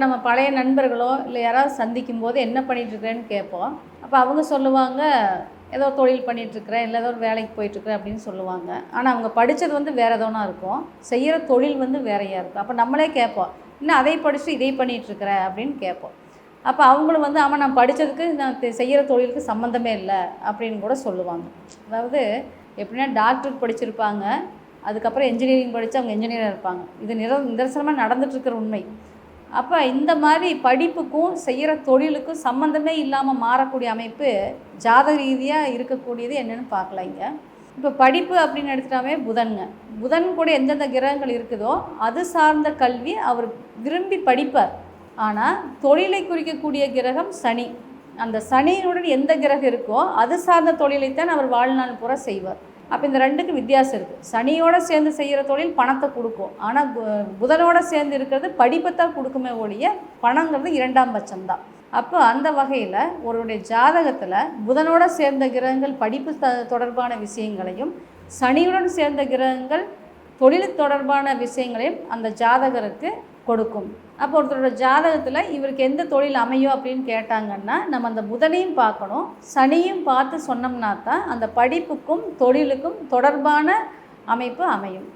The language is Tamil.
நம்ம பழைய நண்பர்களோ இல்லை யாராவது சந்திக்கும்போது என்ன பண்ணிகிட்ருக்கிறேன்னு கேட்போம். அப்போ அவங்க சொல்லுவாங்க, ஏதோ தொழில் பண்ணிகிட்ருக்கிறேன், இல்லை ஏதோ ஒரு வேலைக்கு போயிட்டுருக்கிறேன் அப்படின்னு சொல்லுவாங்க. ஆனால் அவங்க படித்தது வந்து வேறு எதோனா இருக்கும், செய்கிற தொழில் வந்து வேறையாக இருக்கும். அப்போ நம்மளே கேட்போம், இன்னும் அதை படிச்சுட்டு இதை பண்ணிகிட்ருக்குற அப்படின்னு கேட்போம். அப்போ அவங்களும் வந்து ஆமாம் நான் படித்ததுக்கு நான் செய்கிற தொழிலுக்கு சம்மந்தமே இல்லை அப்படின்னு கூட சொல்லுவாங்க. அதாவது எப்படின்னா டாக்டருக்கு படிச்சிருப்பாங்க, அதுக்கப்புறம் என்ஜினியரிங் படித்து அவங்க என்ஜினியராக இருப்பாங்க. இது நிதர்சனமாக நடந்துகிட்ருக்கிற உண்மை. அப்போ இந்த மாதிரி படிப்புக்கும் செய்கிற தொழிலுக்கும் சம்மந்தமே இல்லாமல் மாறக்கூடிய அமைப்பு ஜாதக ரீதியாக இருக்கக்கூடியது என்னென்னு பார்க்கலாங்க. இப்போ படிப்பு அப்படின்னு எடுத்துட்டாவே புதன் கூட எந்தெந்த கிரகங்கள் இருக்குதோ அது சார்ந்த கல்வி அவர் விரும்பி படிப்பார். ஆனால் தொழிலை குறிக்கக்கூடிய கிரகம் சனி. அந்த சனியுடன் எந்த கிரகம் இருக்கோ அது சார்ந்த தொழிலைத்தான் அவர் வாழ்நாள் பூரா செய்வார். அப்போ இந்த ரெண்டுக்கு வித்தியாசம் இருக்குது. சனியோடு சேர்ந்து செய்கிற தொழில் பணத்தை கொடுக்கும், ஆனால் புதனோடு சேர்ந்து இருக்கிறது படிப்பைத்தான் கொடுக்குமே ஒழிய பணங்கிறது இரண்டாம் பட்சம்தான். அப்போ அந்த வகையில் ஒருவருடைய ஜாதகத்தில் புதனோடு சேர்ந்த கிரகங்கள் படிப்பு தொடர்பான விஷயங்களையும், சனியுடன் சேர்ந்த கிரகங்கள் தொழில் தொடர்பான விஷயங்களையும் அந்த ஜாதகருக்கு கொடுக்கும். அப்போ ஒருத்தரோட ஜாதகத்தில் இவருக்கு எந்த தொழில் அமையும் அப்படின்னு கேட்டாங்கன்னா நம்ம அந்த புதனையும் பார்க்கணும், சனியும் பார்த்து சொன்னோம்னா தான் அந்த படிப்புக்கும் தொழிலுக்கும் தொடர்பான அமைப்பு அமையும்.